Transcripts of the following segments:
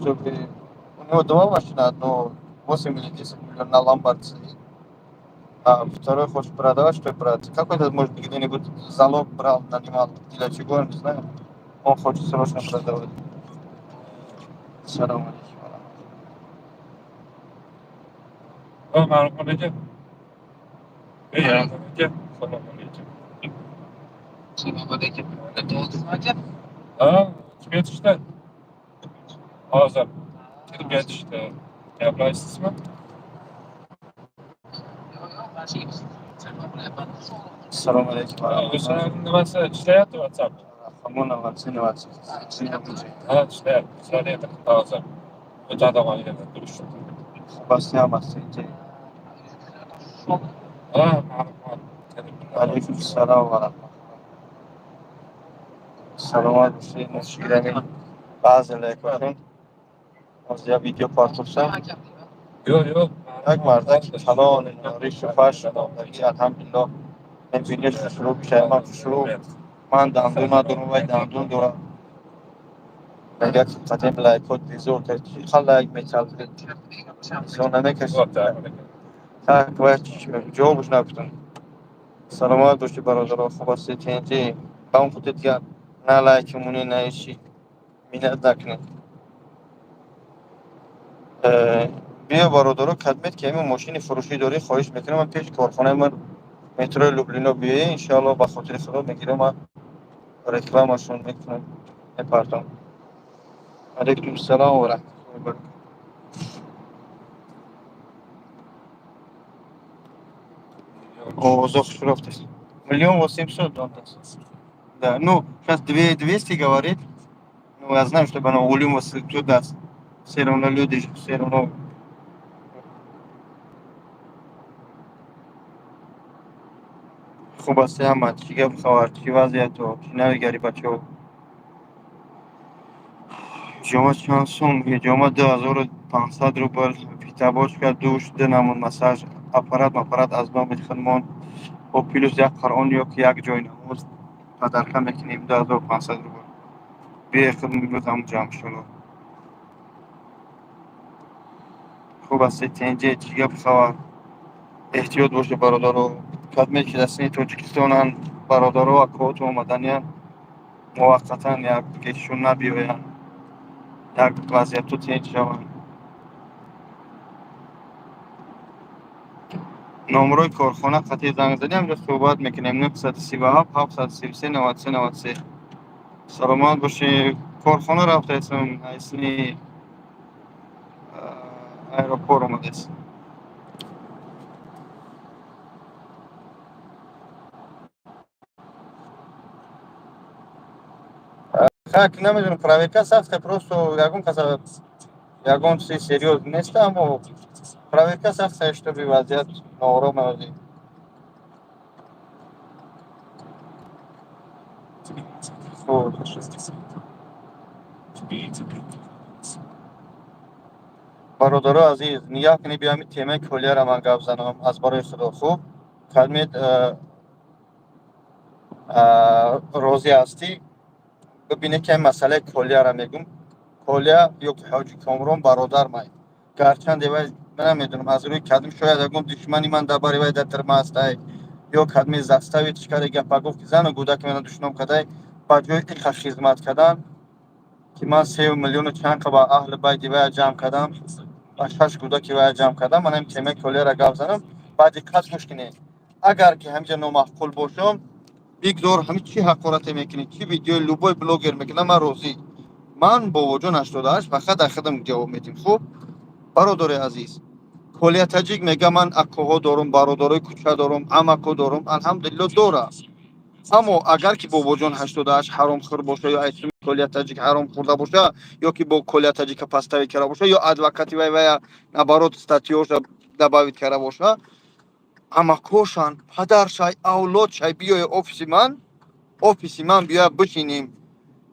чтобы у него дома машина одно 8 или 10 миллионов на ломбард стоит, а второй хочет продавать, что брать. Какой-то, может, где-нибудь залог брал, нанимал, для чего, не знаю. Он хочет срочно продавать. Салам алейкум. Assalomu alaykum. Aka. Assalomu alaykum. Assalomu alaykum. O'rtoqmi aka? Ha, kim yetishdi? Hozir kirib ketishdi. Gaplaysizmi? Assalomu alaykum. O'sha nimasi ishlayapti WhatsApp? Hamona vaksinatsiya. Ha, ishlayapti. Ishlayapti hozir. O'tadi qolgan turishdi. Basyamasın. Ha, ma'lum. Aleyküm selam ve rahmetullah. Salomat bo'lishing, shukran. Ba'zilar ko'rin. Hozir video partoqsa. Yo'q. Hak mardak falon, rish fash, alhamdulillah. Men bilish shuru bishayman shuru. Man dandun adunu va dandun dora. Agar qat'an bilan kod bizor tartib qalay metaldi. Sonra ne kaçtı? Tak va javob shnaptun. Salomat bo'lish barodalar, خوب هستید TNT. با اون خودت یا نه لایکمونی نه ایشی میلاد نکنید. بیا برادرها خدمت که همین ماشین فروشی داری خواهش میکنم من پیش کارخانه من مترو لوبلینا بیایی انشالله با خاطر خدا میگیرم من رکلامشون میکنم میپردم. علیکم السلام و رحمت الله و برکاته. О, خوش رفتست. 1,800,000 донтас. Да, ну, сейчас 200 говорит. Ну, я знаю, что оно 1,800 даст. Все равно люди, все равно. خوب است احمد، چی گپ خبر؟ چی وضعیت تو؟ چی نمیگری بچه‌ها؟ جامعه چند سوم؟ جامعه 2500 روبل. پیتابوچکا دوش دنمون مساج آپارات از نام خانمان با پلوس یک قرآن یا که یک جای نماز پدرخه میکنیم 2500 روبل. بیا خدمت بودم جمع شلو. خوب است اینجا چی گپ خبر؟ احتیاط باشه برادرها. خدمت که دستین تاجیکستان برادرها و کوت اومدنیان موقتا یک گیشون نبیاین. یک وضعیت تو تینج شوند. نمره کارخانه قطعی زنگ زدیم همجا صحبت میکنیم 937 733 93 93. سلامت باشی. کارخانه رفته اسم اسمی ایروپور اومده است. Так, نمیدونم проверка сахта просто ягон чиз серьёз нест, аммо проверка сахта, чтобы вазiyat norom adi. برادر عزیز نیا کنی بیامی تیمه کلیه را من گفت زنم از برای خدا خوب خدمت روزی هستی ببینه که مسئله کلیه را میگم. کلیه یا حاجی کامران برادر مای گرچند دیوای من نمیدونم از روی کدم شاید اگم دشمنی من درباره وای در ترما هسته یا کدمی زستوی چیکار گپا گفت که زن و گوده که من دشمنم کده با جای این خدمت کردن که من 3 میلیون چند با اهل بیت دیوای جمع کردم و 6 گوده که وای جمع کردم من هم تیمه کلیه را گفت زنم بعد دقت مشکنه اگر که همینجا نامعقول باشم بیگزار همین چی حقارت میکنی چی ویدیو لوبای بلاگر میکنه من روزی من با وجود 88 فقط در خدم جواب میدیم. خوب برادر عزیز کلیه تاجیک میگه من اکوها دارم برادرای کوچه دارم عمکو دارم الحمدلله داره اما اگر که با وجود 88 حرام خور باشه یا اسم کلیه تاجیک حرام خورده باشه یا که با کلیه تاجیک پستوی کرده باشه یا ادوکاتی و نبارات استاتیوش دباوید کرده باشه عمکوشان پدرشای اولادشای بیای ofisi من بیا بشینیم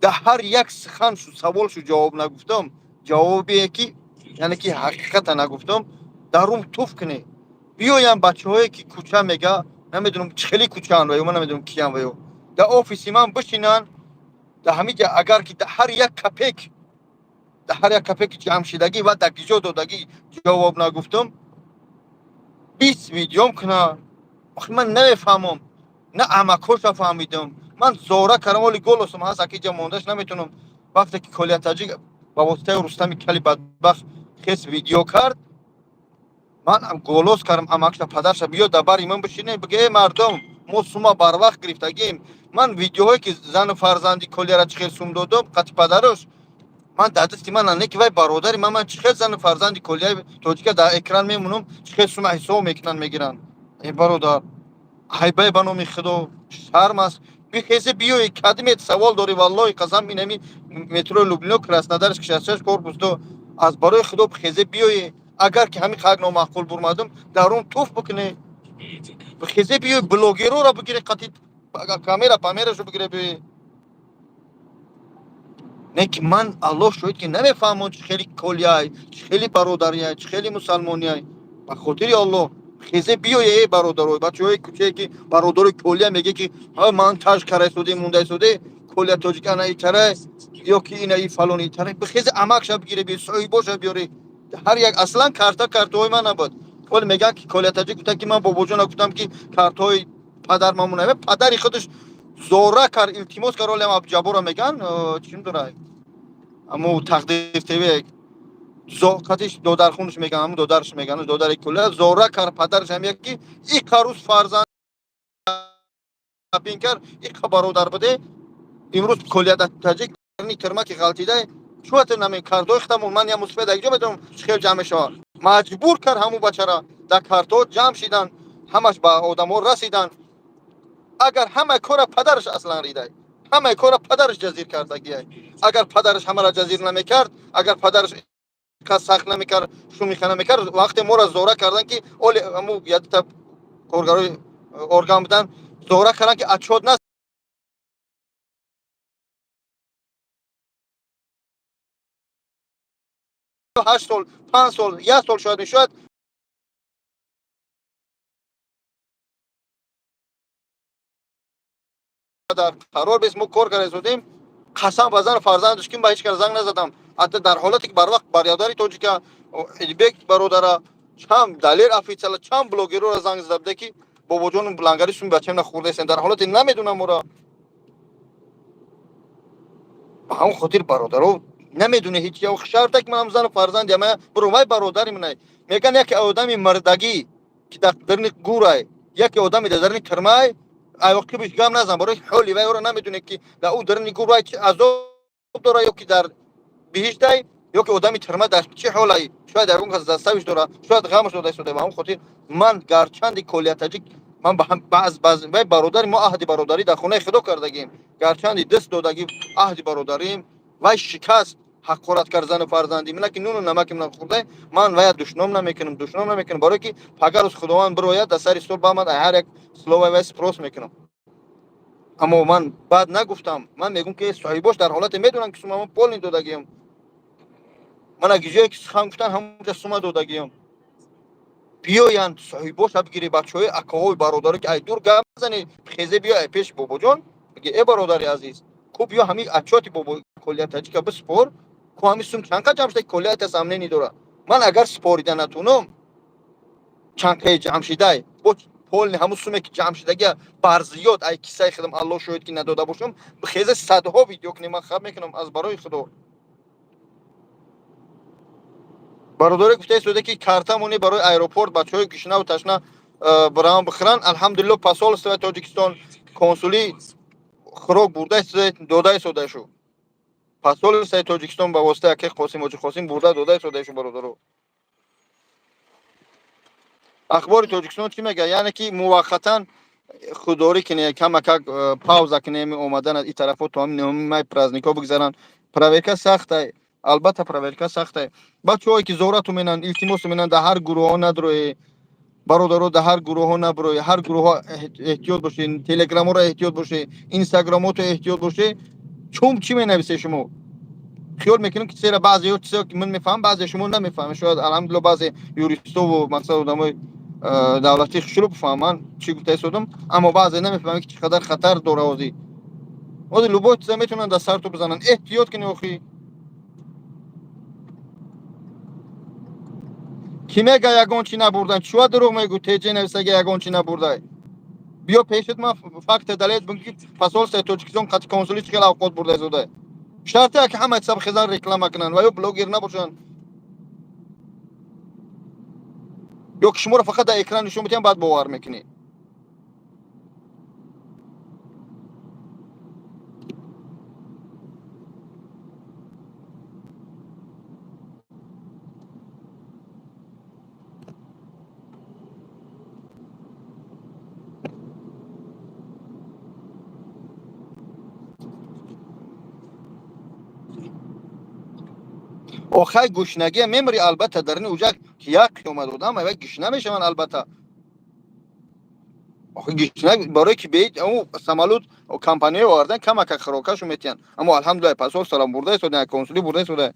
در هر یک سخن شو سوالشو جواب نگفتم جوابی که یعنی که حقیقت نگفتم دروم توف کنه بیایم بچه‌هایی که کوچه میگه نمیدونم چخلی کوچه ان و من نمیدونم کیان و در ofisi من بشینن در همین اگر که در هر یک کپک هر یک کپک جمع شدگی و دقیقه دادگی جواب نگفتم 20 ویدیوم کنه. آخه من نمیفهمم، نه عمکوش فهمیدم. من زوره کردم ولی گل هستم هست اکی جا موندهش نمیتونم. وقتی که کلیه تاجیک با واسطه رستم کلی بدبخت خیس ویدیو کرد، من هم گلوس کردم اماکش پدرش بیا دبر من بشینه بگه مردم ما سوما بر وقت گرفتگیم. من ویدیوهایی که زن فرزندی کلیه را چخیر سوم دادم قطع پدرش من دادستی من نه که وای برادری من چخیر زن فرزندی کلیه توجیه در اکران میمونم چخیر سوم حساب میکنن میگیرن. ای برادر хайбай ба номи худо шарм аст. Бихези биёй кадимет савол дорӣ валлоҳи қасам инами метрои Лубно Краснодарш 66 корпус ду аз барои худо бихези биёй агар ки ҳамин қадр номаъқул бурмадам дарун туф бикунӣ. Бихези биёй блогерора бигирӣ қати камера памерашо бигирӣ биёй. Не ки ман аллоҳ шоҳид ки намефаҳмам чӣ хели колияй, чӣ хели бародарияй, чӣ хели мусалмонияй. Ба хотири Аллоҳ хезе биёй эй бародарои бачаҳои кӯчае ки бародари колия меге ки ман таж карай суди мундай суди колия тоҷик ана итарай ё ки ина и фалони итарай бихезе амакша бигире биёй соҳибоша биёре. ҳар як аслан картаҳои ман набуд. вале мегӯянд ки колия таҷик гуфтанд ки ман бобоҷона гуфтам ки картаҳои падар мамонам. падари худаш зора кард илтимос кард олем абҷабора меган чӣ медонай аму тақдир тв катиш додархунаш меган аму додараш меган додари кулла зора кард падараш ҳам ки ика рӯз фарзанд апин кард ика бародар буде имрӯз колия таҷик ни терма ки ғалтида чӯ нами картои хитамон ман я мусфед акҷо медонам чӣ ҷамъ мешавад. маҷбур кард ҳаму бачара дар картоҳо ҷамъ шидан ҳамаш ба одамҳо расидан. агар ҳамаи кора падараш аслан ридай ҳамаи кора падараш ҷазир кардагиай. агар падараш ҳамаро ҷазир намекард агар падараш сахт намекард шумиха намекард вақте моро зора кардан ки оли аму ядта коргарои орган будан зора кардан ки отчёт нас 8 сол 5 сол 1 сол шояд мешавад. дар қарор бес мо кор карда қасам ба зан фарзандаш ки ба ҳеҷ кас занг назадам. ҳатто дар ҳолате ки барвақт бародари тоҷика эдибек бародара чанд далер офитсиала чанд блогерора занг зада буда ки бобоҷон лангари суми бачаам нахӯрдаистен дар ҳолате намедунам моро. ба ҳамон хотир бародаро намедуне ҳеҷ як шарта ки манам зан фарзанди ама биро май бародари манай меган яке одами мардагӣ ки дар дарни гурай яке одами дар дарни тирмай айоқибиш гам назан барои ҳоли вай ора намедуне ки дар ӯ дарни гурай чӣ азоб дора ё ки дар биҳиштай ё ки одами тирма дар чӣ ҳолай шояд ягон кас заставиш дора шояд ғамаш дода истода. ба ҳамон хотир ман гарчанди колия таҷик ман баъз вай бародари мо аҳди бародарӣ дар хонаи худо кардагим гарчанди дист додагӣ аҳди бародарим вай шикаст ҳақорат кард зану фарзанди мина ки нуну намаки мина хӯрда ман вая душном намекунам барое ки пагарус худованд бирояд дар сари стол ба ман ҳар як словаи вай спрос мекунам. аммо ман баъд нагуфтам. ман мегӯям ки соҳибош дар ҳолате медонам ки сума ман полни додагиам. ман агижое ки сухан гуфтан ҳамонҷа сума додагиам. биёянд соҳибоша бигири бачаҳои акаҳои бародарӣ ки ай дур гап назани хезе биё ай пеши бобоҷон биги э бародари азиз ку биё ҳамин отчёти бобо колия таҷика биспор ку ҳамин сум чанқа ҷамъ шуда ки колия та самнени дора. ман агар спорида натунам чанқаи ҷамъ шидай бо полни ҳамун суме ки ҷамъ шудагия барзиёд ай киссаи худам аллоҳ шоҳид ки надода бошам бихезе садҳо видео кунем ман хаб мекунам аз барои худо. бародаре гуфта истода ки картамони барои аэропорт бачаҳои гушнаву ташна бираванд бихӯранд. алҳамдулиллоҳ посолствои тоҷикистон консулӣ хӯрок бурда истода дода истодашу. посолствои тоҷикистон ба воситаи аки қосим ҳоҷи қосим бурда дода истодашу бародаро. ахбори тоҷикистон чӣ мегӯяд? яъне ки муваққатан худдорӣ кине камакак пауза кинем омадан аз ин тарафо то ҳамин нҳумин май праздникҳо бигзаранд. проверка сахтай албатта проверка сахтай. бачаҳое ки зорату менан илтимосу менан дар ҳар гурӯҳҳо надрои бародаро дар ҳар гурӯҳҳо наброи ҳар гурӯҳҳо эҳтиёт бошед. телеграмҳоро эҳтиёт бошед, инстаграмото эҳтиёт бошед. чум чӣ менависед шумо? خیال میکنم که چرا بعضی چیزا که من میفهم بعضی شما نمیفهمید. شاید الحمدلله بعضی یوریستا و مثلا آدمای دولتی شروع بفهمن چی گفته شدم، اما بعضی نمیفهمن که چقدر خطر داره وادی لوبوت میتونن در سر تو بزنن. احتیاط کنی اخی. کی میگه یگان چی نبردن؟ چوا دروغ میگو؟ تیجه نویسه که یگان چی نبرده. بیا پیشت ما فقط دلیل بگی فصل سه توجیکسیون قطع کنسولی چقدر اوقات برده زوده. شرطه که همه حساب خزان رکلام کنن و یا بلوگر نباشن. یا که شما رو فقط در اکران نشون میدین بعد باور میکنی. آخه گوشنگی میمری البته در این اوجا که یک قیمت بودم و گوشنه میشون البته. آخه گوشنگ برای که بیت اون سمالوت و کمپانی آوردن کمک خراکش میتین. اما الحمدلله پاسور سلام برده شده نه کنسولی برده شده.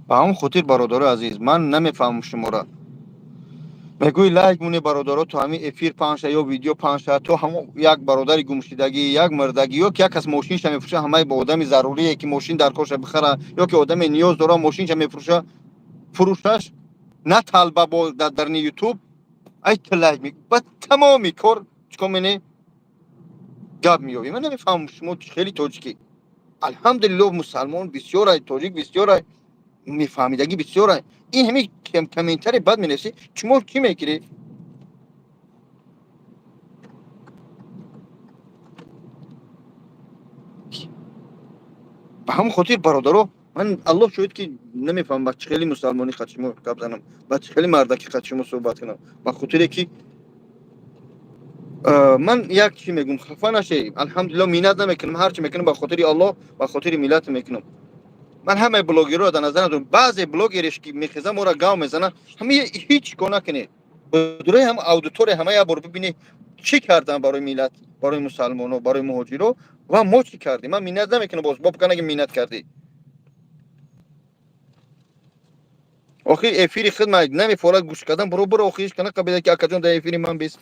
با هم خاطر برادر عزیز من نمیفهمم شما را. میگوی لایک مونی برادرات تو همین افیر پنج یا ویدیو پنج تو هم یک برادر گمشدگی یک مردگی یا که یک کس ماشینش میفروشه همه با آدمی ضروریه که ماشین در کارش بخره یا که آدم نیاز داره ماشینش میفروشه فروشش نه طلبه با در یوتیوب ای لایک می با تمامی کار چیکار منی گاب میوی من نمیفهمم شما خیلی توجیکی الحمدلله مسلمان بسیار ای توجیک بسیار ای میفهمیدگی بسیار ای این همین کامنتری بد مینویسی شما کی میگیری به همون خاطر برادرو من الله شاید که نمیفهم بچه خیلی مسلمانی خود شما گپ زنم بچه خیلی مردکی خود شما صحبت کنم به خاطر که من یک چی میگم خفه نشی الحمدلله مینت نمیکنم هر چی میکنم به خاطر الله به خاطر ملت میکنم من همه بلاگرها در نظر ندارم بعضی بلاگرش که میخزه ما را گام میزنه همه هیچ کار نکنه بدون هم اودیتور همه یا برو ببینی چی کردن برای ملت برای مسلمانو برای مهاجرو و ما چی کردیم من مینت نمیکنم باز باب کنه که مینت کردی آخه افیری خدمت نمیفورد گوش کردن برو آخیش کنه قبیله که اکجان در افیری من بیست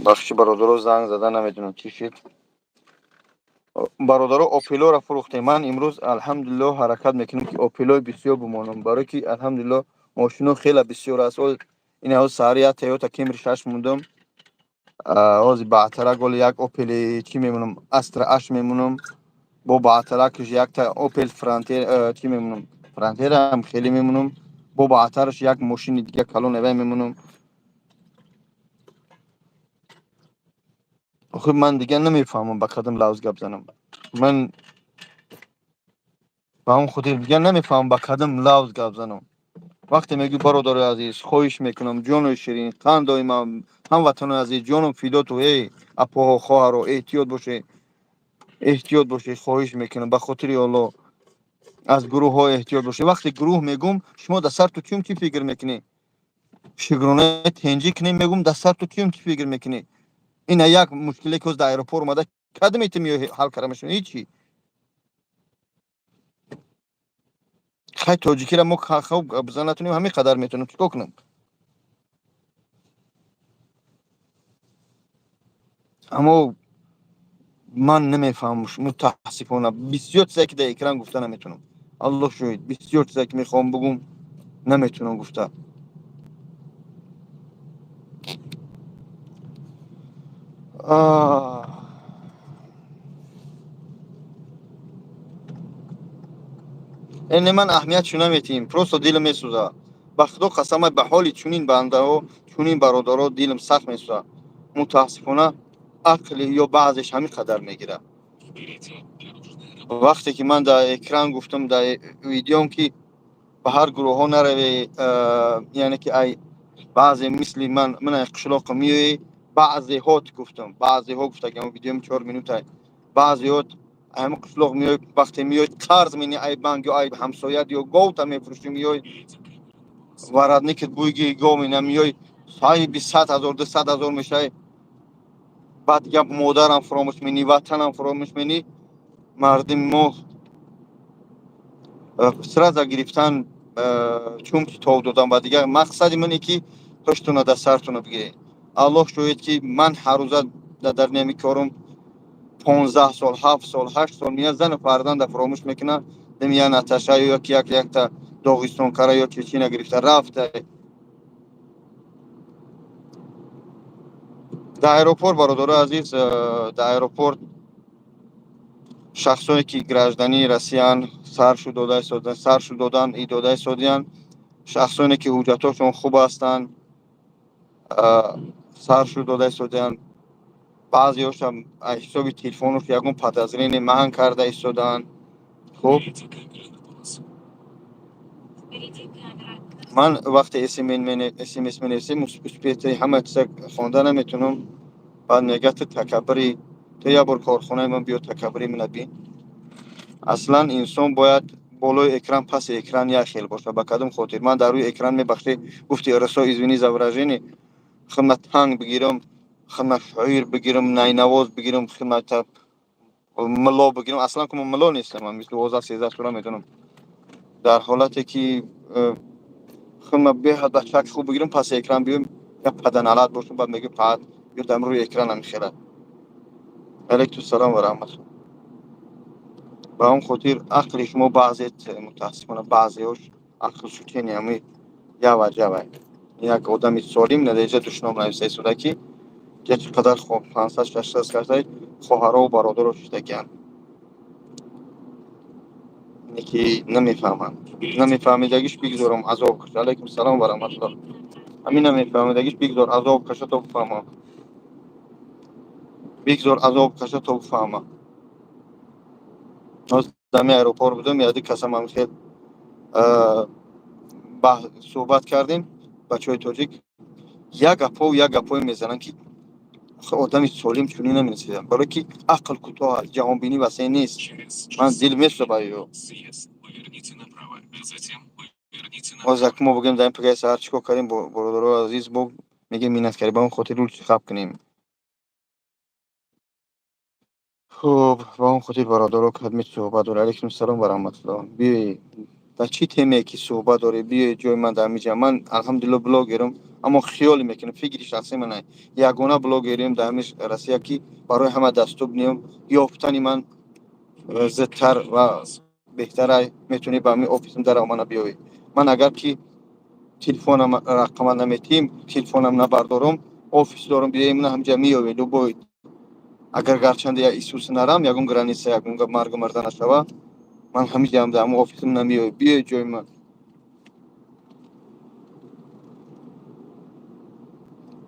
بخشی برادرها زنگ زدن نمیدونم چی شد. برادرها اوپیلو را فروختیم. من امروز الحمدلله حرکت میکنم که اوپیلو بسیار بمانم، برای که الحمدلله ماشینو خیلی بسیار است. این از سریع تویوتا کمری 6 موندم، از بعدتر گل یک اوپل چی میمونم استرا اش میمونم، با بعدترش یک تا اوپل فرانتیر چی میمونم، فرانتیر هم خیلی میمونم، با بعدترش یک ماشین دیگه کلون نوی میمونم. خب من دیگه نمیفهمم با کدام لفظ گپ زنم. من با اون خودی دیگه نمیفهمم با کدام لفظ گپ زنم. وقتی میگی برادر عزیز خواهش میکنم جان شیرین قندای من هموطن عزیز جانم فدا تو، ای اپا خواهر احتیاط باشه، احتیاط باشه، خواهش میکنم به خاطر الله از گروه ها احتیاط باشه. وقتی گروه میگم شما در سر تو چی فکر میکنی؟ شگرونه تنجی کنی میگم در سر تو چی فکر میکنی؟ این یک مشکلی که از در ایروپور اومده کدام ایتمی حل کردمشون هیچی. خیلی تاجیکی را ما خوب بزن نتونیم همین قدر میتونیم چیکار کنیم. اما من نمیفهمم متاسفانه بسیار چیزایی که در اکران گفته نمیتونم. الله شاهد بسیار چیزایی که میخوام بگم نمیتونم گفته. این من اهمیت شو نمیتیم، پروسو دلم میسوزه. به خدا قسم به حال چونین بنده ها چونین برادرها دلم سخت میسوزه. متاسفانه عقل یا بعضش همین قدر میگیره. وقتی که من در اکران گفتم در ویدیوم که به هر گروه ها نروی، یعنی که ای بعضی مثل من قشلاق میوی، بعضی هات گفتم، بعضی ها گفته که اون ویدیوم 4 منوته، بعضی هات هم قشلاق میوی وقتی میوی قرض مینی ای بانک یا ای همسایت یا گوت هم میفروشی میوی ورد نیکت بویگی گو مینا میوی صاحبی 100,000 200,000 میشه. بعد گپ مادرم فراموش مینی وطنم فراموش مینی. مردم ما سرازا گرفتن چون که تو دادم و دیگه مقصد من اینه که پشتونه در سرتونه بگیری. الله شاید که من هر روز در نمی کارم 15 سال 7 سال 8 سال میاد زن فردان در فراموش میکنه دمیان نتاشه یا که یک تا داغستان کاره یا چچینه گرفته رفته در ایروپور. برادر عزیز در ایروپور شخصایی که گراجدانی رسیان سرشو دادن ای داده سودیان، شخصانی که حجتاشون خوب هستن سرشو داده سودیان. بعضی هاشم حساب تلفنش یکون پدازرین مهن کرده ایستادن. خب من وقتی اسم می نویسیم اسپیتی همه چیز خوانده نمیتونم. بعد میگه تو تکبری، تو یه بار کارخونه من بیا تکبری من بین. اصلا انسان باید بالای اکران پس اکران یک خیل باشه. به کدوم خاطر من در روی اکران میبخشی گفتی رسا ایزوینی زوراجینی خدمت تنگ بگیرم، خدمت شعیر بگیرم، نینواز بگیرم، خدمت ملا بگیرم. اصلا که من ملا نیستم، من مثل 12 13 سوره میدونم. در حالتی که خدمت به حد چک خوب بگیرم پس اکران بیام یا پدن علت باشم بعد میگه پد یا دم روی اکران هم میخیره. علیکم السلام و رحمت. با اون خاطر عقل شما بعضی متاسفانه بعضیش عقلشو که نمی یا وجبه. یک آدمی سالم ندیجه دشنام نویسه سوده که چقدر خوب 500 600 کرده خواهرها و برادرش دکن که نمیفهمم. نمیفهمیدگیش بگذارم عذاب کشه. علیکم السلام و رحمت الله. همین نمیفهمیدگیش بگذار عذاب کشه تا بفهمم. بگذار عذاب کشه تا بفهمم. از دمی ایروپور بودم یادی کسم هم خیلی صحبت کردیم بچه های تاجیک یک گپای میزنن که آدمی سالم چونی نمی‌رسیدم، برای که عقل کوتاه جهان بینی واسه نیست. من دل میشه باید از ما بگیم در این پگاه سهر چیکار کردیم برادر عزیز بگو میگه مینت کردی با اون خاطر رو خب کنیم. خب با اون خاطر برادر رو خدمت صحبت و علیکم السلام و رحمت الله. بی در چی تیمی که صحبت داره بیای جای من در میجا. من الحمدلله بلاگرم، اما خیالی میکنم فکری شخصی من یگانه بلاگریم در همیش رسیه که برای همه دستوب نیم یافتنی من زدتر و بهتره میتونی به همین آفیسم در آمانه بیایی. من اگر که تلفنم رقم نمیتیم تلفنم نبردارم آفیس دارم بیایم نه همجا میایی دو باید اگر گرچند یا ایسوس نرم یگون گرانیسه یگون مرگ مرد نشوه من همینجا هم در همون آفیسم نمیایی بیای جای من.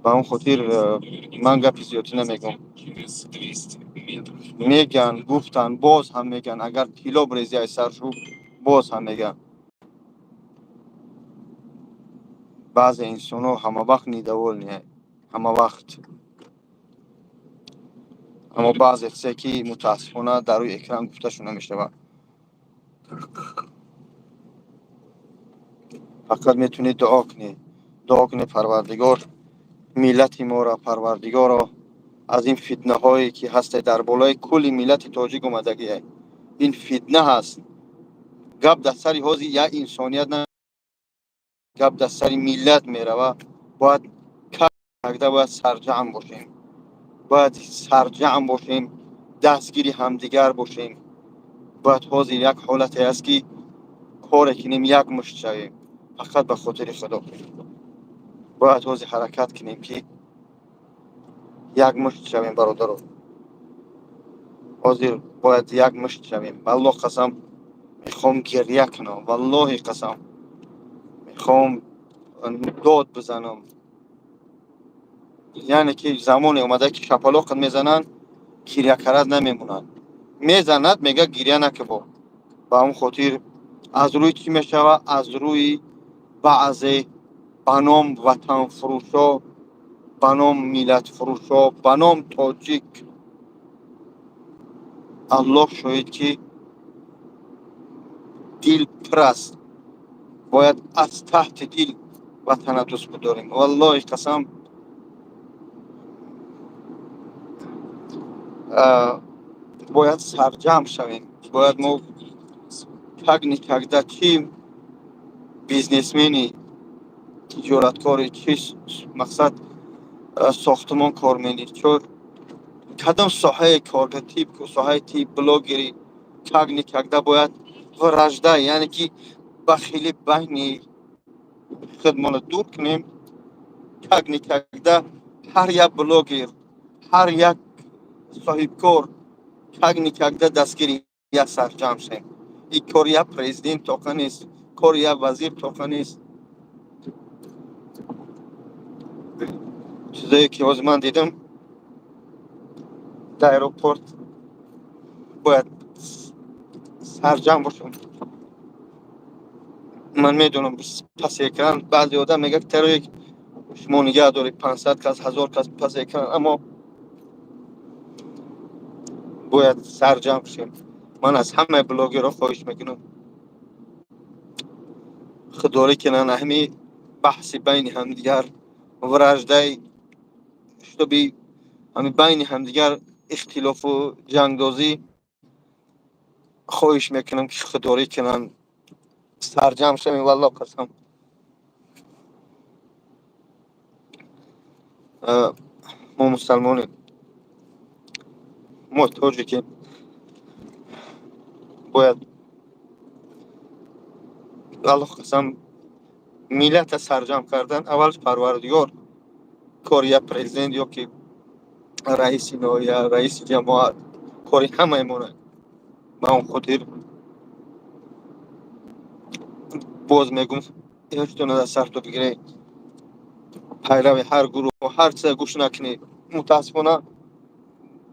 به اون خاطر من گپی زیادی نمیگم. میگن گفتن باز هم میگن اگر طلا بریزی از سر شو باز هم میگن. بعضی انسان ها همه وقت نیدوال نیه همه وقت، اما بعضی چیزایی که متاسفانه در روی اکران گفته شو نمیشه. فقط میتونی دعا کنی پروردگار ملت ما را، پروردگار را از این فتنه هایی که هست در بالای کل ملت تاجیک اومدگی این فتنه هست. گپ در سر حوزی یا انسانیت نه، گپ در سر ملت میروه. باید کاغده باید سرجم باشیم، باید سرجم باشیم، دستگیری همدیگر باشیم. باید حاضر یک حالتی است که کار کنیم یک مشت شویم فقط به خاطر خدا. باید حاضر حرکت کنیم که یک مشت شویم برادر، حاضر باید یک مشت شویم. والله قسم میخوام گریه کنم، والله قسم میخوام داد بزنم. یعنی که زمانی اومده که شپلاق میزنن گریه کرد نمیمونن، میزند میگه گریه نکه با اون خاطر از روی چی میشوه؟ از روی بعضی بنام وطن فروشا، بنام ملت فروشا، بنام تاجیک. الله شاید که دل پرست باید از تحت دل وطن دوست بداریم. والله قسم باید سرجم شویم. باید ما تگنی تگده چی بیزنسمنی تجارتکاری چی مقصد ساختمان کار مینی چون کدام ساحه کار ساحه تیپ بلاگری تگنی تگده باید ورجده، یعنی که بخیلی بینی خدمات دور کنیم. تگنی تگده هر یک بلاگر، هر یک صاحب کار تگنی تگده دستگیری یک سرجم شیم. این کار یک پریزیدنت توقع نیست، کار یک وزیر توقع نیست. چیزایی که از من دیدم در ایروپورت باید سرجم باشم. من میدونم پس اکران بعضی آدم میگه ترو یک شما نگه داری 500 کس 1000 کس پس اکران، اما باید سرجم شیم. من از همه بلاگرها خواهش میکنم خداری کنن همین بحث بین همدیگر ورجده شده بی همین بین همدیگر اختلاف و جنگدازی. خواهش میکنم که خداری کنن سرجم شیم. والله قسم ما مسلمانیم، ما تاجیکیم، باید والله قسم ملت سرجم کردن اولش پروردگار کار یا پرزیدنت یا که رئیس نو یا رئیس جماعت کاری همه ایمونه. با اون خاطر باز میگم هیچتون از سر تو بگیره پیروی هر گروه و هر چه گوش نکنی. متاسفانه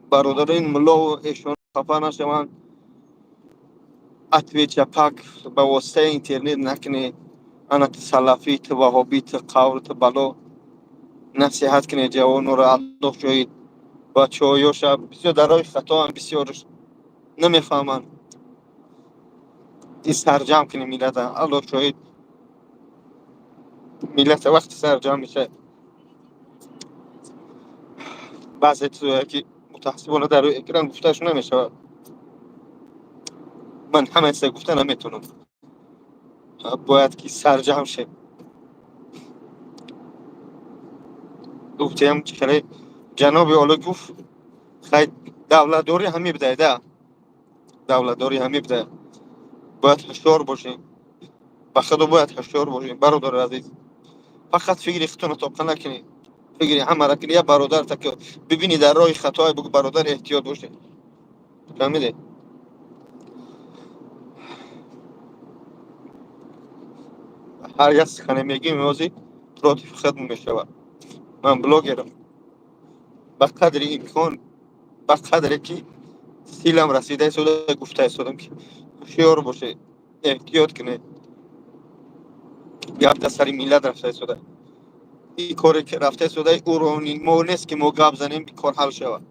برادرین ملا و ایشون خفه نشوند. اتوی چپک به واسطه اینترنت نکنی انا تسلفی تو وهابی تو قول تو بلا نصیحت کنی جوان را. الله شاید بچه هایوش بسیار در راه خطا هم بسیار نمیفهمن. این سرجم کنی ملت. الله شاید ملت وقت سرجم میشه بعضی چیزایی که متاسفانه در روی اکران گفتهش نمیشه. من همه چیز گفته نمیتونم. باید که سرجم شه. گفتیم که جناب عالی گفت خیلی دولتداری همی بده، دولتداری همی بده، باید هشیار باشیم، بخدا باید هشیار باشیم برادر عزیز. فقط فکر خودتون طاقت نکنید، فکر همه را کنید. برادر تا که ببینی در راه خطای بگو برادر احتیاط باشه. فهمیده؟ هر یک سخنه میگی موزی لطف خدمت میشود. من بلاگرم، به قدر امکان، به قدری که سیلم رسیده شده گفته شدم که هوشیار باشه، احتیاط کنه. گپ در سر میلت رفته شده. این کاری که رفته شده او رونی ما نیست که ما گپ زنیم که کار حل شود.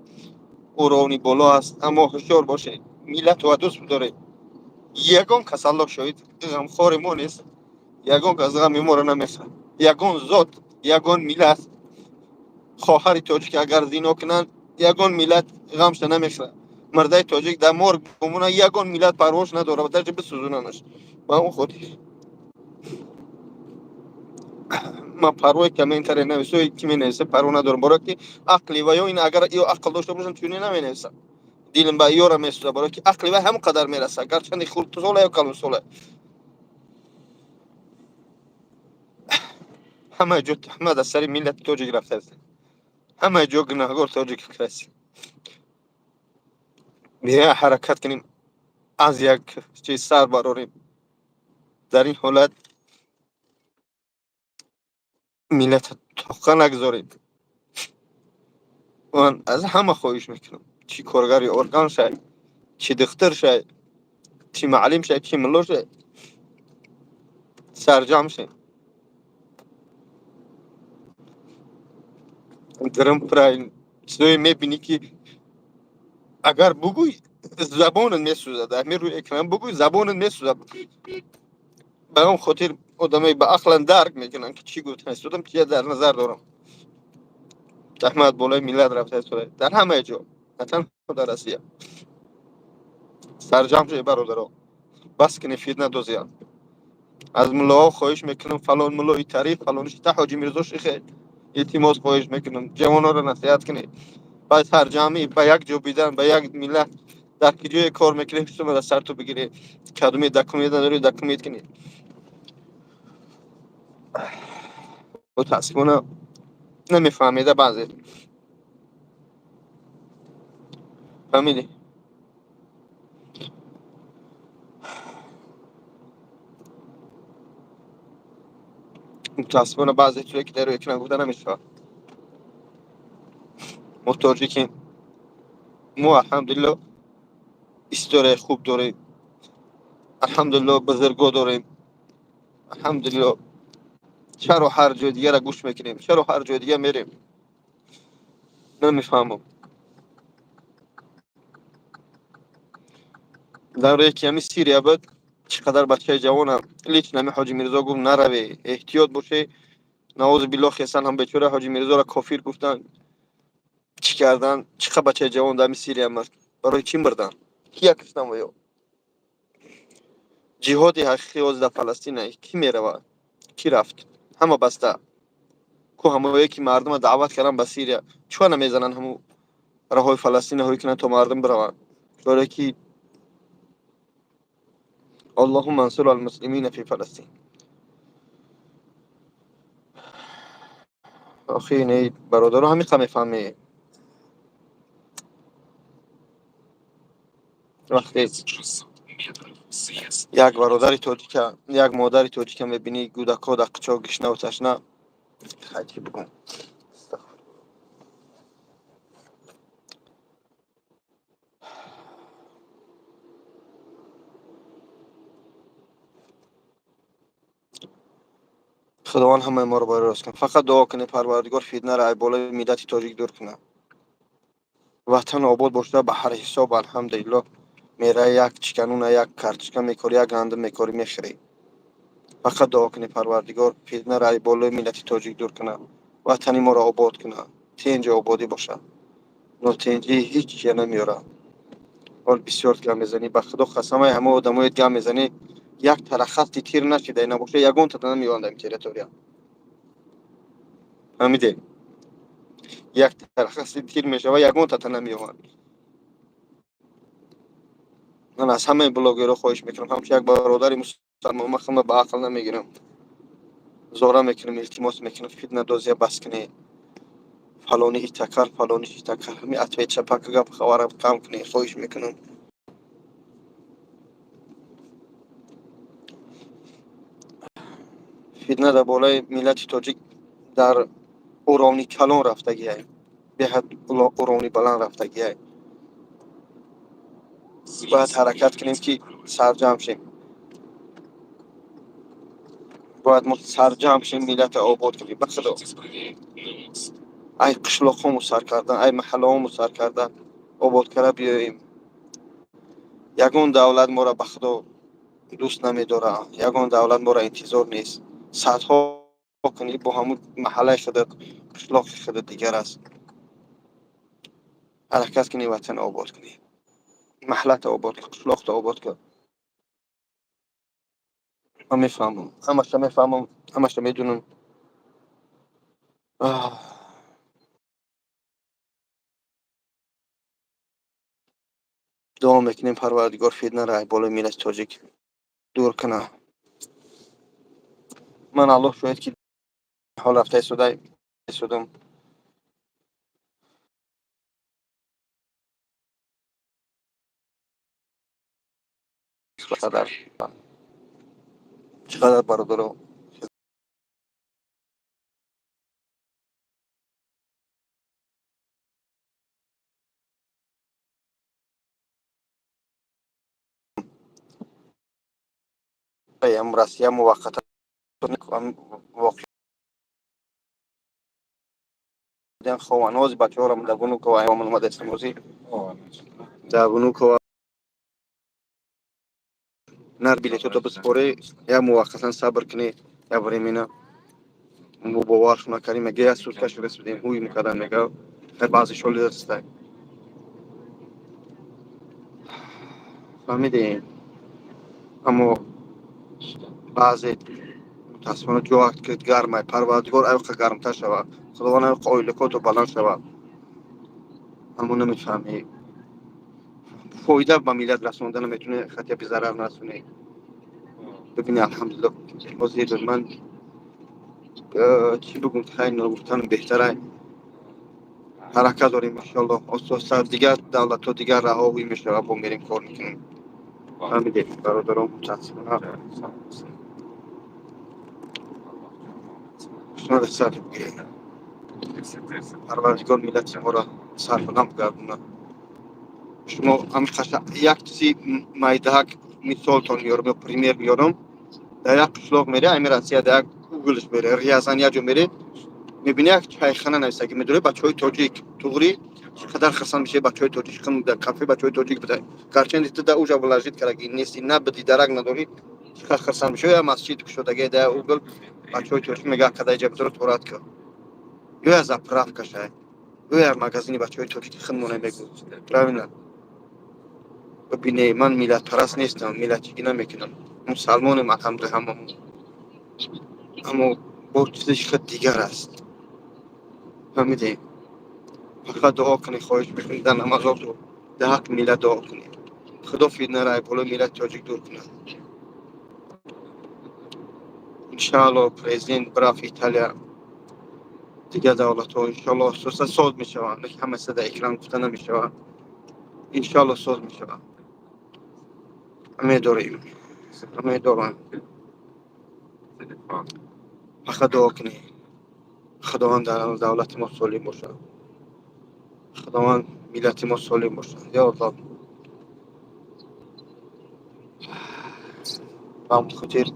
او رونی بالا است، اما هوشیار باشه. میلت و دوست داره. یگان کس الله شاید غمخوار ما نیست. یگان کس غم ما رو نمیخواد. یگان ذات، یگان میلت خواهر تاجیک اگر زنا کنن، یگان میلت غمش نمیخواد. مرده تاجیک در مرگ بمونه، یگان میلت پرواش نداره، بترجه بسوزوننش. با اون خودی من پروای کمین تر نمیسه، کی می نویسه پروا ندارم، برای که عقلی و یا این اگر ای عقل داشته باشم چونی نمی نویسم. دیلم با یورا میسوزه، برای که عقلی و هم قدر میرسه، گرچه خورد ساله یا کلم ساله. همه جو تحمد از سری ملت تاجیک رفته است، همه جو گناهگار تاجیک کرسی. بیا حرکت کنیم، از یک چیز سر براریم. در این حالت ملت توقع نگذاریم. من از همه خواهش میکنم، چی کارگری ارگان شای، چی دختر شای، چی معلم شای، چی ملا شای، سرجم شای. درم پراین چیزایی میبینی که اگر بگوی زبانت میسوزد، در روی اکران بگوی زبانت میسوزد. به اون خاطر آدمای به عقلا درک میکنن که چی گفته استودم، چی در نظر دارم. زحمت بالای ملت رفته است در همه جا، نه تنها در آسیا. سرجم شوی برادرها، بس که نفید ندوزیان. از ملاها خواهش میکنم فلان ملای تعریف فلانش تا حاجی میرزا شیخ التماس خواهش میکنم جوانا رو نصیحت کنید. باید هر جمعی به یک جو بیدن، به یک ملت در کجای کار میکنه شما در سر تو بگیره، کدومی دکمی نداری دکمی کنید. متاسفانه نمیفهمیده بعضی. فهمیدی؟ متاسفانه بعضی چیزایی که در روی اکران گفته نمیشه. محتاجی که ما الحمدلله استوری خوب داریم، الحمدلله بزرگا داریم، الحمدلله. چرا هر جای دیگه را گوش میکنیم، چرا هر جای دیگه میریم؟ نمیفهمم. در یکی همی سیری بود چقدر بچه جوانم لیچ نمی حاجی میرزا گفت نروی احتیاط باشه. نعوذ بالله خیسن هم بیچاره حاجی میرزا را کافر گفتن. چی کردن؟ چقدر بچه جوان در سیری هم مرد. برای چی مردن؟ کی کشتن و یا جهاد حقیقی از در فلسطین کی میره؟ کی رفت؟ همه بسته. کو همه یکی مردم دعوت کردن به سیری، چون نمیزنن همو راه فلسطین هایی کنن تا مردم برون. برای که اللهم انصر المسلمین فی فلسطین. آخی نه برادر همین میفهمه. وقتی یک برادری تاجیک، یک مادری تاجیک میبینی گودکا در قچا گشنه و تشنه، خیلی بگم خداوند همه ما رو باید راست کنه. فقط دعا کنه پروردگار فتنه را بالای ملت تاجیک دور کنه. وطن آباد باشه به هر حساب الحمدلله. میره یک چکنون یک کارتشکا میکاری، یک گندم میکاری میخری. فقط دعا کنه پروردگار فتنه را بالای ملت تاجیک دور کنه، وطن ما را آباد کنه، تنج آبادی باشه. نو تنجی هیچ چیه نمیاره. حال بسیار گم میزنی، به خدا قسم همه آدمای گم میزنی یک ترخصی تیر نشده نباشه یگان تا نمیوندم تریتوریا فهمیده یک ترخصی تیر میشه یگان تا نمیوند من از همه بلاگرها خواهش میکنم همش یک برادر مسلمان مخم به عقل نمیگیرم زورا میکنم التماس میکنم فتنه دوزی بس کنی فلانی ایتکر فلانی ایتکر همین اتوی چپک گپ خوارم کم کنی خواهش میکنم فتنه در بالای ملت تاجیک در اورانی کلان رفتگی های به حد اورانی بلند رفتگی های باید حرکت کنیم که سرجم شیم باید ما سرجم شیم ملت آباد کنیم بخدا ای قشلاق همو سر کردن ای محله همو سر کردن آباد کرده بیاییم یگان دولت ما را بخدا دوست نمیداره یگان دولت ما را انتظار نیست صدها کنی با همون محله خودت قشلاق خودت دیگر است حرکت کنی وطن آباد کنی محلت آباد کن قشلاق آباد کن من میفهمم همش میفهمم همش میدونم دعا میکنیم پروردگار فتنه را بالای ملت تاجیک دور کنه من الله شاید که حال رفته شدم چقدر برادر امراسیه موقتا واقعا خوانواز بچه ها را دبونو که ایام اومده استموزی دبونو که نر بلیتو تو بسپوره یا موقتا صبر کنی یا بریمینا مو باورش نکنی مگه از سود کش رسیدیم هوی میکردن میگه بعضی شغلی دسته فهمیدین اما بعضی متاسفانه جو وقت که گرمه پروردگار ایوخ گرمتر شوه خداوند ایوخ اویلکوتو بلند شوه اما نمیفهمی فایده به ملت رسوندن میتونه خطی بی ضرر نرسونه ببینی الحمدلله وزیر من چی بگم خیلی نگفتن بهتره حرکت داریم انشالله اساس دیگر دولت ها دیگر رهاوی میشه و با میریم کار میکنیم فهمیدی برادران متاسفانه شما سر بگیرید پروردگار ملت ما را سربلند گردونه شما هم یک چیزی مایدهک مثالتان میارم یا پریمیر میارم در یک قشلاق میره امیر اسیا در یک گوگلش میره ریاضانیا جو میره میبینی یک چایخانه نوشته که میدونه بچهای تاجیک توغری چقدر خرسان میشه بچهای تاجیک خون در کافه بچهای تاجیک بده گرچه تو در اوجا ولایت کرده نیستی نه بدی درک نداری چقدر خرسان میشه یا مسجد شده در اوگل بچهای تاجیک میگه کدای جب درو تورات که یا از اپراف کشه یا مغازینی بچهای تاجیک خون مونه میگو ببین ببینی من ملت پرست نیستم ملتچگی نمیکنم مسلمانم الحمدلله اما با چیزش خود دیگر است فهمیدی فقط دعا کنی خواهش میکنی در نمازات رو در حق ملت دعا کنی خدا فتنه را بالا ملت تاجیک دور کنه انشاءالله پرزیدنت برای ایتالیا دیگه دولت ها انشاءالله سوسه ساز میشوند نه همه صدا اکرام گفته نمیشوند انشاءالله ساز میشوند همه داریم همه دارم فقط دعا کنی خداوند در دولت ما سالم باشه خداوند ملت ما سالم باشه یا الله من خطیر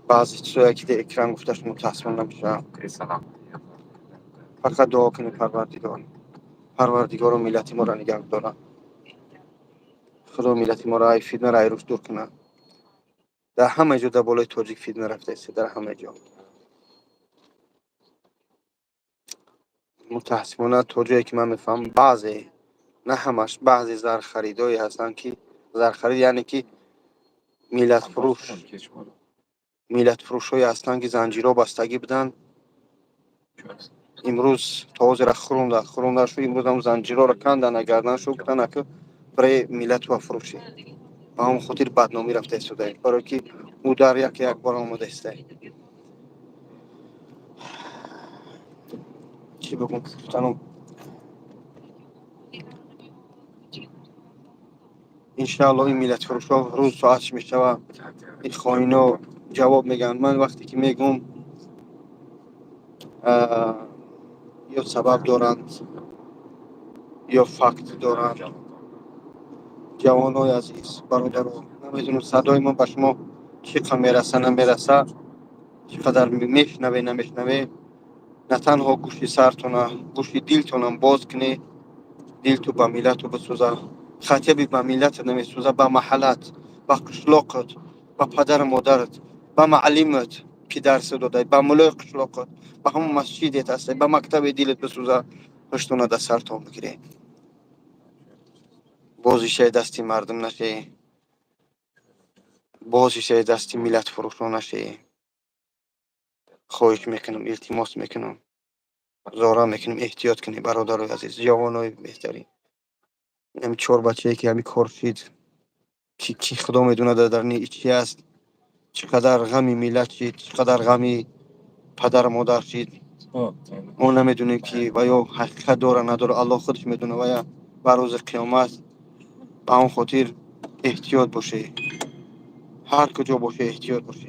بعضی چیزایی که در اکران گفتش متاسفانه نمیشه فقط دعا کنی پروردگار و ملت ما را نگه داره خدا ملت ما را ای فتنه را ای روش دور کنه در همه جا در بالای تاجیک فتنه رفته است در همه جا متاسفانه تا جایی که من میفهم بعضی نه همش، بعضی زرخریدایی هستن که زرخرید یعنی که میلت فروش میلت فروشایی هستن که زنجیرها بستگی بدن. امروز تازه را خورونده شو، امروز هم زنجیرها را کندن گردن شو گفتن که برای میلت و فروشی با هم خاطر بدنامی رفته شده، برای که او در یک بار آمده است. چی بگم گفتنم، انشاءالله این میلت فروش ها روز ساعتش میشه و این خائنا جواب میگن. من وقتی که میگم یا سبب دارند یا فکت دارند. جوانای عزیز، برادران، نمیدونم صدای ما به شما چقدر میرسه نمیرسه، چقدر میشنوه نمیشنوه. نه تنها گوشی سرتونه، گوشی دلتونم باز کنی، دل تو به ملت رو بسوزه. خطیبی به ملت نمیسوزه، به محلت، به قشلاقت، به پدر مادرت، به معلمت که درس داده، به ملای قشلاقت، به همون مسجدت هستی، به مکتب دلت بسوزه. پشتونه در سرتون بگیری، بازیشه دستی مردم نشه، بازیشه دستی ملت فروشان نشه. خواهش میکنم، التماس میکنم، زارا میکنم احتیاط کنی برادرای عزیز، جوانای بهتری. همین چهار بچه‌ای که همین کارشید کی خدا میدونه در درنی چی است، چقدر غمی ملت شید، چقدر غمی پدر مادر شید. ما نمیدونیم که و یا حقیقت داره نداره، الله خودش میدونه و یا بر روز قیامت. به اون خاطر احتیاط باشه، هر کجا باشه احتیاط باشه.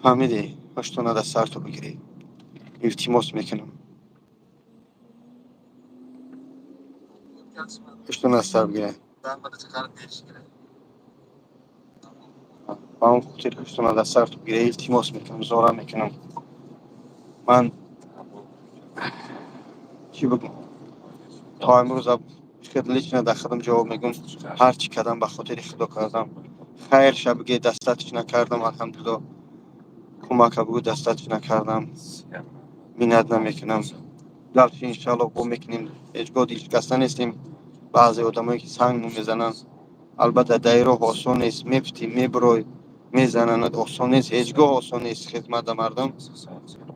فهمیدی؟ پشتونه در سر تو بگیری، التماس میکنم پشتونه از سر بگیری. با اون خاطر پشتونه در سر تو بگیری، التماس میکنم، زارا میکنم. من چی بگم تا امروز خیلیش نداختم جواب میگم. هر چی کردم به خاطر خدا کردم. خیر شبگی دستاتش نکردم، الحمدلله. کمک بگو دستاتش نکردم، مینت نمیکنم. گلچه انشالله با میکنیم، هیچگاه دیشکسته نیستیم. بعضی آدمایی که سنگ میزنن، البته دایره آسان نیست، میفتی میبروی میزنن، آسان نیست، هیچگاه آسان نیست. خدمت مردم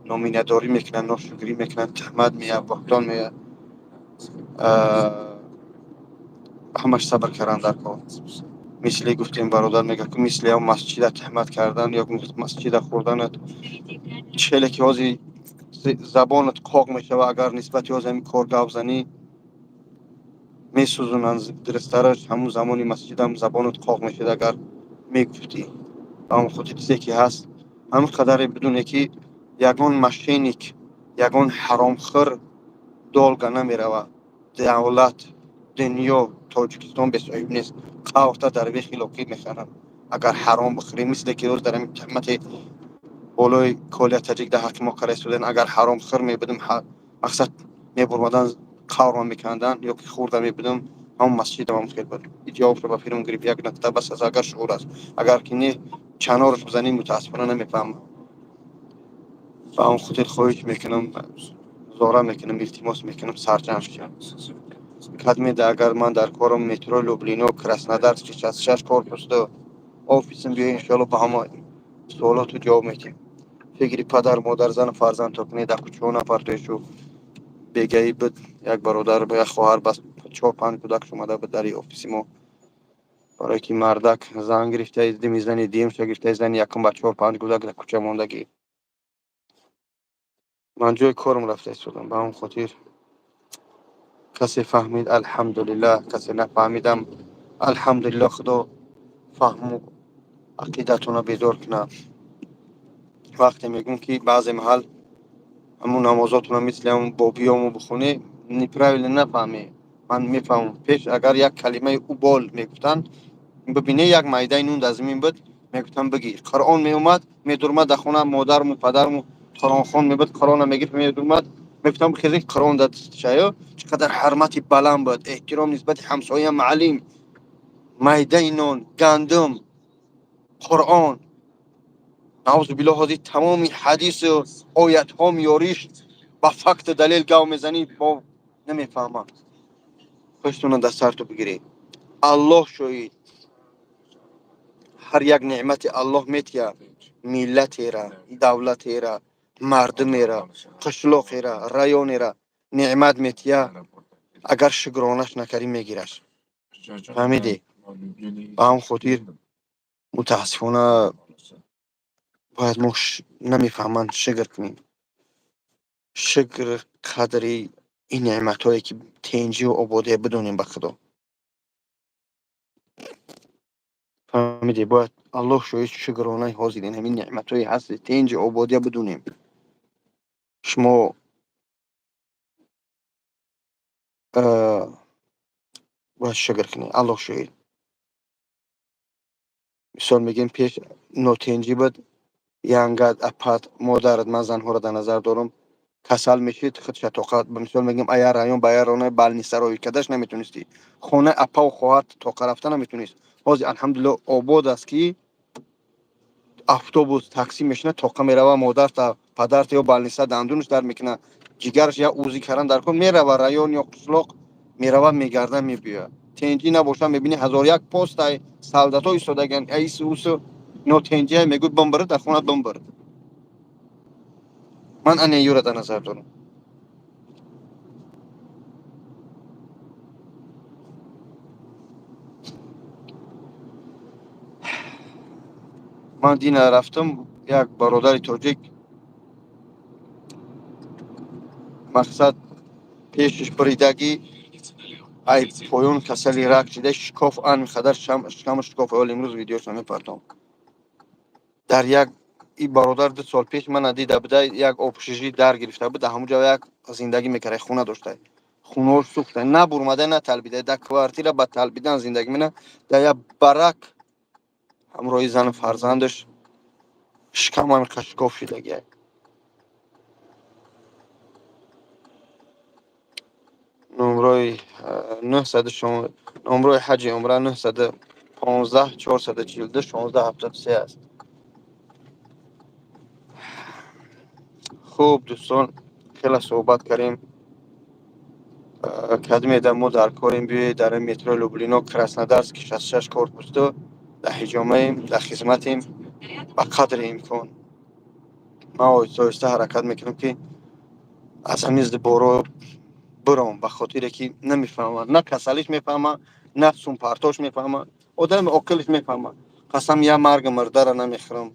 نامینه‌داری میکنن، ناشکری میکنن، تهمت میاد، بهتان میاد. همش صبر کردن در کار. مثل گفتیم برادر میگه که مثل هم مسجد تهمت کردن یا مسجد خوردن، چله که هازی زبانت قاق میشه و اگر نسبت از همین کار گپ زنی میسوزونن درسترش. همون زمانی مسجد هم زبانت قاق میشه اگر میگفتی. اما خود چیزی که هست همون قدر بدونه که یگان مشینیک، یگان حرامخور دالگا نمیروه. دولت دنیا تاجیکستان بسایب نیست، قوتا در وی خلاقی میخرن. اگر حرام بخوری مثل که روز در این تهمت بالای کالیه تاجیک ده حکم کاری سودن، اگر حرام خور میبودم مقصد میبردن قارم میکندن یا که خورده میبودم هم مسجد هم خیلی بود. جواب رو با فیلم گریپ یک نکته بس از اگر شعور است، اگر که نه چنارش بزنی متاسفانه نمیفهم. و اون خودت خواهش میکنم، زارا میکنم، التماس میکنم سرجم شم. خدمه ده اگر من در کارم مترو لوبلینو کراسنودار 66 کورپوس دو آفیسم بیا انشالله با همه سوالات رو جواب میدیم. فکری پدر مادر زن فرزند توکنی در کوچه نفر تویشو بگهی بود. یک برادر به یک خواهر بس 4-5 کودکش اومده بود در آفیس ما. برای که مردک زن گرفته از دمی زنی دیم شو گرفته زن یکم با 4-5 کودک در کوچه ماندگی. من جای کارم رفته شدم. به اون خاطر کسی فهمید الحمدلله، کسی نفهمیدم الحمدلله. خدا فهم و عقیدتون رو بیدار کنه. وقتی میگم که بعضی محل همون نمازاتون مثل همون بابیامو بخونه نپراویل نفهمی. من میفهمم پیش اگر یک کلمه او بال میگفتن ببینه یک مایده نون از زمین بود میگفتن بگی قرآن میومد میدرمد در خونه مادرم و پدرم قرآن خون میبود قرآن میگفت میدرمد میگفتم خیلی قرآن داد شایا. چقدر حرمتی بلند بود، احترام نسبت همسایه معلم، مایده نون گندم قرآن. نعوذ بالله هذه تمام حدیث و آیت ها میاریش با فکت دلیل گاو میزنی با نمیفهمم. پشتون دستارتو بگیری. الله شوید. هر یک نعمت الله میتیا ملت را، دولت را، مردم را، قشلوق را، رایون را نعمت میتیا. اگر شکرانش نکردی میگیرش. فهمیدی؟ با هم خاطر متاسفانه باید ما نمیفهمند شکر کنیم. شکر قدری این نعمت هایی که تنجی و عباده بدونیم به خدا. فهمیدی؟ باید الله شوید شکرانه حاضرین همین نعمت هایی هست تنج و عباده بدونیم. شما باید شکر کنیم. الله شوید. مثال میگیم پیش نوتنجی بود یا انقدر اپات مادرت من زن ها را در نظر دارم کسل میشید خودش طاقت مثال میگیم ایا رایون با رایون بالنی سرای کدش نمیتونستی خونه اپا و خواهر طاقت رفتن نمیتونست باز الحمدلله آباد است که автобус такси мешина тоқа мерава модарта падарта ё балниса дандунаш дар мекуна ҷигараш я узи кардан дар кун мерава район ё қишлоқ мерава мегарда мебиёяд тенҷӣ набоша мебини ҳазор як постай солдато истодаган айси усу нотенҷия мегӯяд бимбарад дар хона бимбарад. ман ане юра дар назар дорам. ман дина рафтам як бародари тоҷик мақсад пешаш биридагӣ ай поён касали рак шуда шикоф анқадар шам шикоф ҳол имрӯз видеошро мепартом. дар як и бародар 2 сол пеш мана дида буда як обшижӣ дар гирифта буд ҳамуҷо як зиндагӣ мекард хона дошта хунош сӯхта на бурмада на талбида дар квартира ба талбидан зиндагӣ мена дар як барак ҳамроҳи зану фарзандаш шикам анқа шикоф шудагиай. номрои 900 шумо номрои ҳаҷи умра 915 442 1673 аст. хуб дӯстон хеле суҳбат кардем. кадмеда мо дар корем биёед дар метро Люблино Краснодарский 66 корпусдо дар ҳиҷомаем дар хизматем ба қадри имкон. ман оҳиста оҳиста ҳаракат мекунам ки аз ҳамин зиборо биром ба хотире ки намефаҳмад на касалиш мефаҳма на сумпартош мефаҳма одами оқилиш мефаҳма. қасам я марга мурдара намехӯрам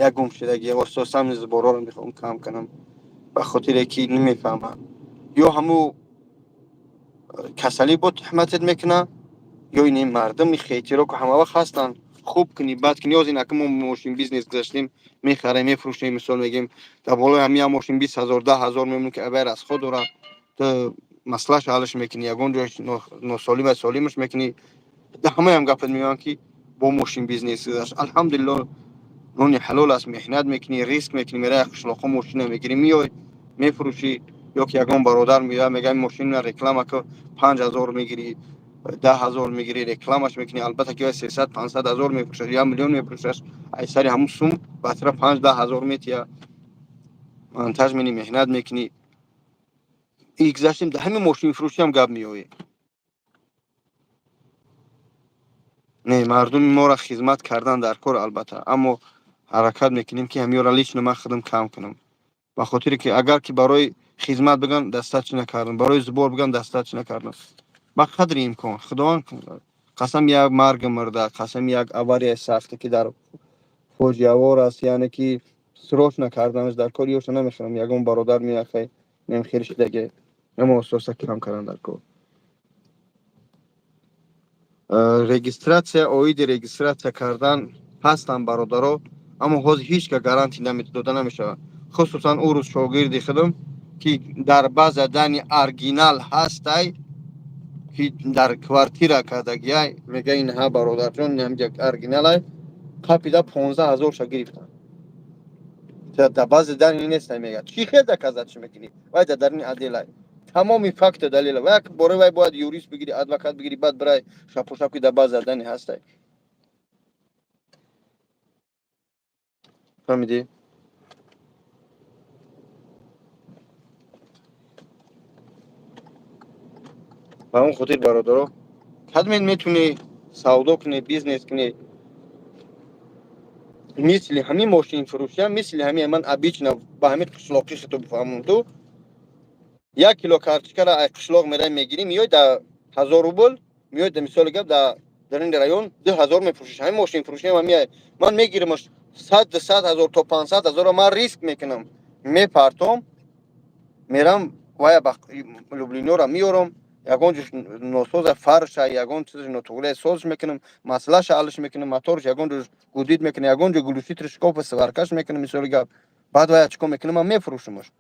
я гумшудагӣ оҳиста оҳиста ҳамин зибороро мехоҳам кам кунам ба хотире ки намефаҳма ё ҳамун касалӣ бо тӯҳматат мекуна ё ин мардами хетиро ки ҳама вақт ҳастанд хуб кунӣ бад кунӣ озин ака мо мошин бизнес гузаштем мехарем мефурӯшем мисол мегем дар болои ҳамин як мошин 20,000 10,000 мемонем ки абай расход дора ту маслаҳаш ҳаллаш мекунӣ ягон ҷояш носолима солимаш мекунӣ дар ҳамаям гапат меёнам ки бо мошин бизнес гузашт алҳамдулилло нони ҳалол аст меҳнат мекунӣ риск мекунӣ мераи қишлоқҳо мошина мегирӣ меои мефурӯшӣ ё ки ягон бародар меояд мега ин мошинро реклама ку 5,000 мегирӣ 10,000 мегирӣ рекламаш мекунӣ албатта ки 300-500,000 мефурӯшад ё 1 миллион мефурӯшад айсари ҳамун сум ба тараф 5-10,000 метия монтаж менӣ меҳнат мекунӣ и гузаштем дар ҳамин мошин фурӯшӣ ҳам гап меояд. не мардуми моро хизмат кардан дар кор албатта аммо ҳаракат мекунем ки ҳамиёро лично ман худам кам кунам ба хотире ки агар ки барои хизмат бигӯям дастатчӣ накардам барои зубор бигӯям дастатчӣ накардам ба қадри имкон худованд қасам як марга мурда қасам як аварияи сахте ки дар фоҷиавор аст яъне ки срочно карданаш дар кор ёша намехӯрам ягон бародар меяхай немхел шудаги ама ососа кам кардан дар кор. регистратсия оиди регистратсия кардан ҳастанд бародаро аммо ҳозир ҳеҷ ка гарантӣ дода намешавад хусусан ӯ рӯз шогирди худам ки дар баъза дани оригинал ҳастай ки дар квартира кардагиай мега ин ҳа бародарҷон ҳамҷак оригиналай қапида 15,000 гирифтанд дар баъзе дани нестай мегӯяд чӣ хеда казачӣ мекунӣ вай дар ин аделай тамоми факту далела ва як бораи вай бояд юрист бигирӣ адвокат бигирӣ баъд бирай шапошап ки дар баъзе дани ҳастай фаҳмидӣ. همون خاطر برادرها حتما میتونی سودا کنی بیزنس کنی مثل همین ماشین فروشی هم مثل همین من ابیچ با همین قشلاقیش تو بفهمون تو 1 کیلو کارتشکا را از قشلاق میره میگیری میاد در 1000 روبل میاد در مثال گپ در این رایون 2000 میفروشی همین ماشین فروشی هم من میگیرمش 100,000 تا 500,000 من ریسک میکنم میپرتم میرم وای با لوبلینو را میارم یگان جوش نوسوز فرش یگان چیز نوتوله سوزش میکنم مسئله حلش میکنم موتورش یگان جوش گودید میکنم یگان جو گلوسی ترشکاپ سوارکش میکنم مثال گپ بعد وای چیکار میکنم من میفروشمش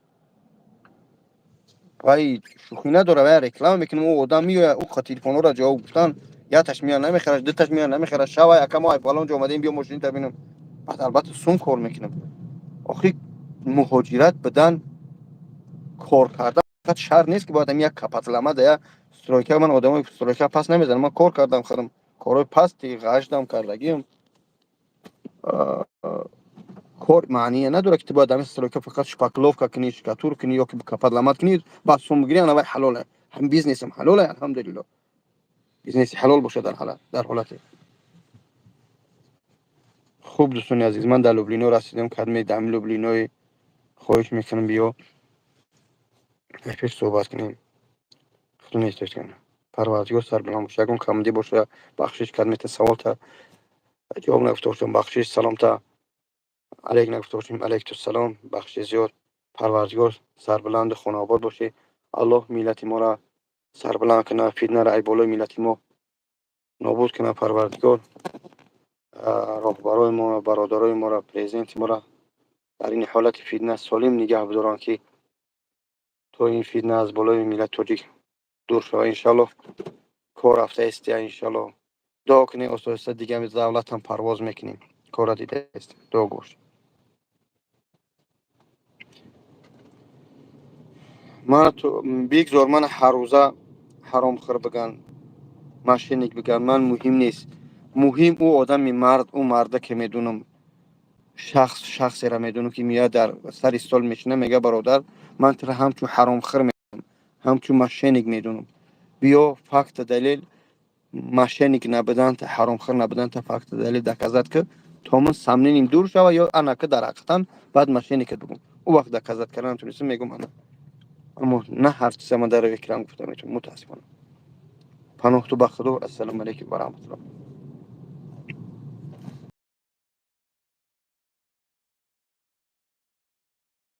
وای شوخی نداره وای رکلام میکنم او آدم میاد او تلفن را جواب گفتن یا تاش میان نمیخره دو تاش میان نمیخره شوا یکم وای فلان جو اومدیم بیا ماشین تا ببینم بعد البته سون کار میکنم آخه مهاجرت بدن کار کردن فقط شهر نیست که باید یک کپاتلما ده استروکا من آدمای استروکا پس نمیزنم من کار کردم خودم کارهای پستی گشتم کردگیم کار معنی نداره که تو باید هم استروکا فقط شپاکلوف کنی شکاتور کنی یا که کپاتلما کنی بعد سوم بگیری انا حلاله هم بیزنس هم حلاله الحمدلله بیزنس حلال باشه در حالت خوب دوستان عزیز من در لوبلینو رسیدم کدمه دم لوبلینو خواهش میکنم بیا پیش صحبت کنیم خودتون استیت کنم پروردگار سر بلند باشه یکم کمدی باشه بخشش کدمت سوال تا جواب نگفته باشم بخشش سلام تا علیک نگفته باشیم علیک تو سلام بخش زیاد پروردگار سربلند خانه آباد باشه الله ملت ما را سربلند کنه فتنه را ای بالای ملت ما نابود کنه پروردگار راهبرای ما برادرای ما را پرزیدنت ما را در این حالت فتنه سالم نگه بدارن که تا این فتنه از بالای ملت تاجیک دور شود انشالله کار رفته است انشالله دعا کنیم آساسا دیگه از دولت هم پرواز میکنیم کار دیده است دعا گوش من تو بیگذار من هر روزه حرام خور بگن ماشینیک بگن من مهم نیست مهم او آدم مرد او مرده که میدونم شخصی را میدونم که میاد در سر استال میشینه میگه برادر من تر همچون حرام خور میدونم همچون ماشینیک میدونم بیا فقط دلیل ماشینیک نبودن تا حرام خور نبودن تا فقط دلیل دکازت که تا من سامنینیم دور شوه یا انا که در حقیقتا بعد ماشینیک بگم او وقت دکازت کردن تونستم میگم انا اما نه هر چیز من در اکرام گفتم متاسفانه پناه تو بخدا السلام علیکم و رحمت الله